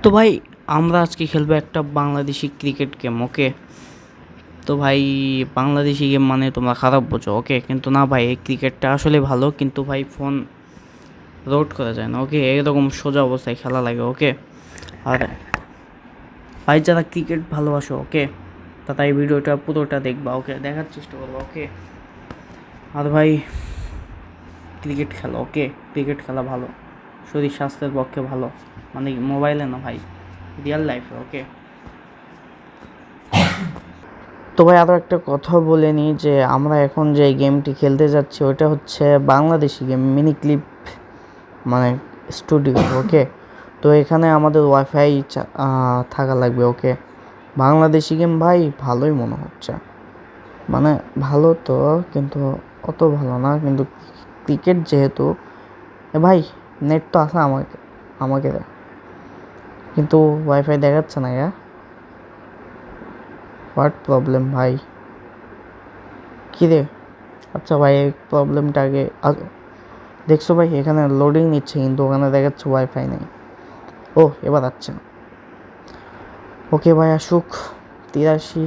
তো ভাই আমরা আজকে খেলবো একটা বাংলাদেশি ক্রিকেট গেম। ওকে, তো ভাই বাংলাদেশি গেম মানে তোমরা খারাপ বোঝো। ওকে, কিন্তু না ভাই, এই ক্রিকেটটা আসলে ভালো, কিন্তু ভাই ফোন লোড করা যায় না। ওকে, এরকম সোজা অবস্থায় খেলা লাগে। ওকে, আর ভাই যারা ক্রিকেট ভালোবাসো, ওকে, তারা এই ভিডিওটা পুরোটা দেখবা। ওকে, দেখার চেষ্টা করবা। ওকে, আর ভাই ক্রিকেট খেলো। ওকে, ক্রিকেট খেলা ভালো, শরীর স্বাস্থ্যের পক্ষে ভালো, মানে মোবাইলে না ভাই, রিয়েল লাইফে। ওকে, তো ভাই আরও একটা কথা বলে নিই যে আমরা এখন যে গেমটি খেলতে যাচ্ছি ওটা হচ্ছে বাংলাদেশি গেম, মিনি ক্লিপ মানে স্টুডিও। ওকে, তো এখানে আমাদের ওয়াইফাই থাকা লাগবে। ওকে, বাংলাদেশি গেম ভাই ভালোই মনে হচ্ছে, মানে ভালো তো, কিন্তু অত ভালো না। কিন্তু ক্রিকেট যেহেতু, ভাই নেট তো আছে আমাকে আমাকে কিন্তু ওয়াইফাই দেখাচ্ছে না। হোয়াট প্রবলেম ভাই, কী রে? আচ্ছা ভাই, এই প্রবলেমটা আগে দেখছো ভাই, এখানে লোডিং নিচ্ছে কিন্তু ওখানে দেখাচ্ছে ওয়াইফাই নেই। ও এবার আসছে। ওকে ভাই আসুক, 83,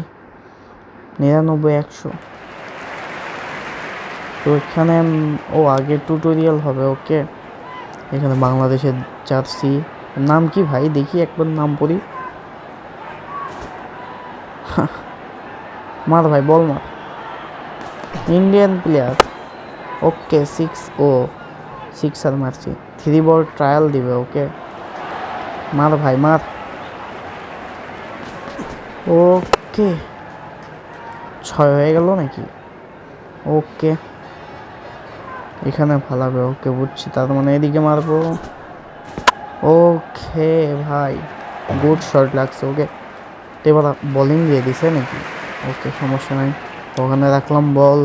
99, 100। তো এখানে ও আগে টিউটোরিয়াল হবে। ওকে, এখানে বাংলাদেশের জার্সি, নাম কি ভাই দেখি একবার, নাম পড়ি। মার ভাই, বল মার। Indian player. ওকে, 6 মারছি। 3 বল ট্রায়াল দিবে। ওকে, মার ভাই মার। ওকে, 6 হয়ে গেল নাকি? ওকে, এখানে ফালাবে। ওকে বুঝছি, তার মানে এদিকে মারবো। ওকে ভাই, গুড শট লাগছে। ওকে, তো এবার বোলিং দিয়ে দিছে নাকি? ওকে, সমস্যা নাই। ওখানে রাখলাম বল,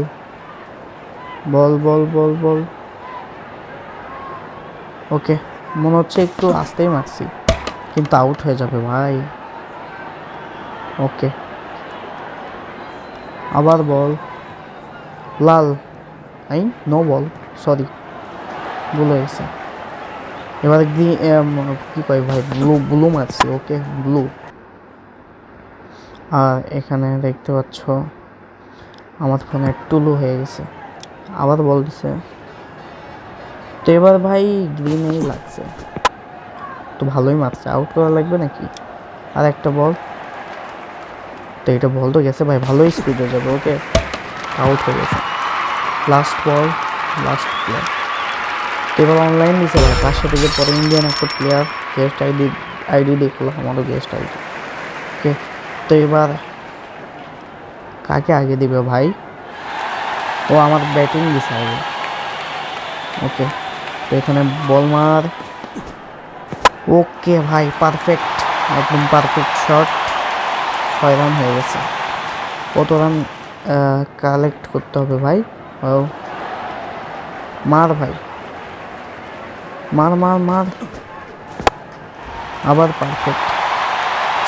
বল বল বল বল। ওকে, মনে হচ্ছে একটু আস্তেই মারছি, কিন্তু আউট হয়ে যাবে ভাই। ওকে, আবার বল, লাল, নো বল, সরি, ভুল হয়েছে। এবার কি কয় ভাই, ব্লু মারছি। ওকে, ব্লু। আর এখানে দেখতে পাচ্ছ আমার ফোনে টুলু হয়ে গেছে, আবার বল দিছে। তো এবার ভাই গ্রিনেই লাগছে, তো ভালোই মারছে, আউট করা লাগবে নাকি? আর একটা বল, তো এটা বল তো গেছে ভাই, ভালোই স্পিডে যাবে। ওকে, আউট হয়ে গেছে। লাস্ট বল, লাস্ট প্লেয়ার। তো এবার অনলাইন দিছে ভাই, তার সাথে যে পরে ইন্ডিয়ান একটা প্লেয়ার গেস্ট আইডি দেখলো, আমারও গেস্ট আইডি। ওকে, তো এবার কাকে আগে দিবে ভাই? ও আমার ব্যাটিং দিছে আগে। ওকে, তো এখানে বল মার। ওকে ভাই, পারফেক্ট, একদম পারফেক্ট শট। 6 রান হয়ে গেছে। কত রান কালেক্ট করতে হবে ভাই? ও মার ভাই, মার মার মার, আবার পারফেক্ট।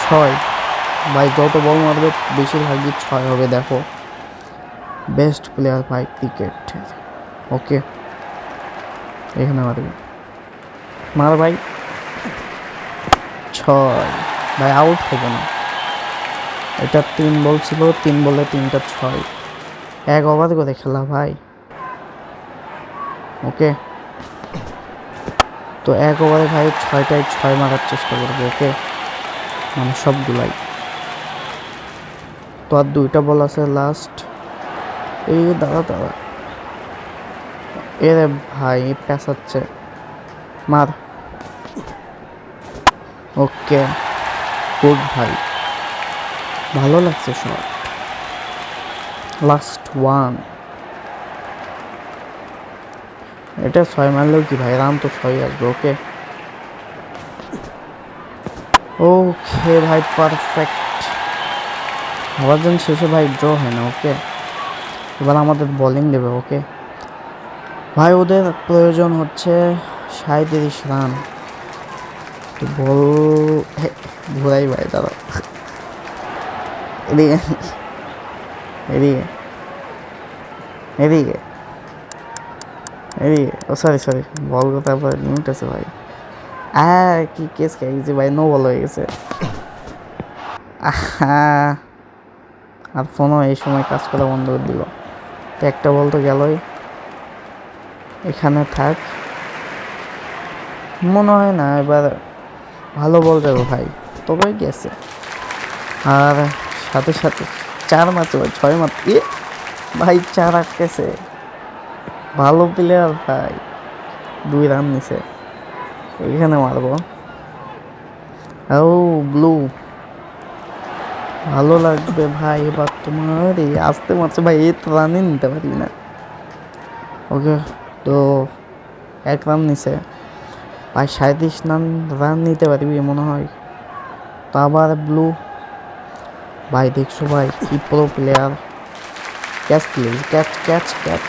6 ভাই, যত বল মারবে বেশিরভাগই 6 হবে। দেখো, বেস্ট প্লেয়ার ভাই ক্রিকেট। ওকে, এখানে মারবে, মার ভাই। 6 ভাই, আউট হবে না। এটা 3 বল ছিল, 3 বলে 3টা 6, 1 ওভার করে খেলা ভাই। ওকে, তো 1 ওভারে ভাই 6টায় 6 মারার চেষ্টা করবো। ওকে, মানে সবগুলাই। তো আর 2টা বল আছে লাস্ট। এই দাঁড়া দাঁড়া, এরে ভাই পেঁচাচ্ছে, মার। ওকে, গুড ভাই, ভালো লাগছে শট। লাস্ট 1, এটা 6 মারলেও কি ভাই, রান তো 6 আসবে। ওকে, ওকে ভাই, পারফেক্ট। আবার যেন শেষে ভাই ড্র হয় না। ওকে, এবার আমাদের বোলিং দেবে। ওকে ভাই, ওদের প্রয়োজন হচ্ছে 37 রান। তো বল ঘুরাই ভাই, দাঁড়া, এদিকে এদিকে এদিকে এদিকে। ও সরি সরি, বল তারপরে লিমিট আছে ভাই। কি কেস খেয়ে গেছি ভাই, নো বল হয়ে গেছে। আহা, আর ফোনও এই সময় কাজ করা বন্ধ করে দিল। তো একটা বল তো গেলই, এখানে থাক। মনে হয় না এবার ভালো বল যাবে ভাই, তবে গেছে। আর সাথে সাথে 4 মারছে ভাই, 6 মার ভাই 4 আটকেছে। ভালো প্লেয়ার ভাই, 2 রান নিছে। এখানে মারবো। ও ব্লু, ভালো লাগবে ভাই এবার তোমার। এই আসতে মারছে ভাই, এই তো রানই নিতে পারবি না। ওকে, তো 1 রান নিছে ভাই, 37 রান নিতে পারবি মনে হয়। তো আবার ব্লু ভাই, দেখছো ভাই কি pro player. Catch please, catch catch catch.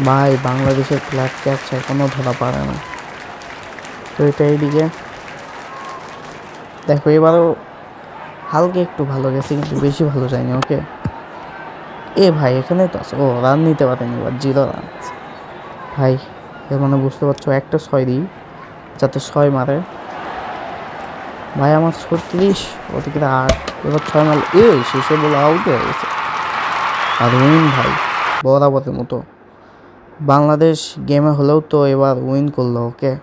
ভাই বাংলাদেশের প্লেয়ার ক্যাচ এখনো ধরা পারে না। তো এটা এইদিকে দেখো, এবারও হালকা একটু ভালো গেছে, কিন্তু বেশি ভালো যায়নি। ওকে, ভাই এখানে তো আছে। ও রান নিতে পারেনি, এবার 0 রান ভাই। এর মানে বুঝতে পারছো, একটা 6 দিই যাতে 6 মারে ভাই। আমার 36, ওদিকে 8, এবার 6 মারলে শেষে বলে আউট হয়ে গেছে। আর উইন ভাই, বরাবরের মতো। বাংলাদেশ গেমে হলেও তো এবার উইন করলো। ওকে।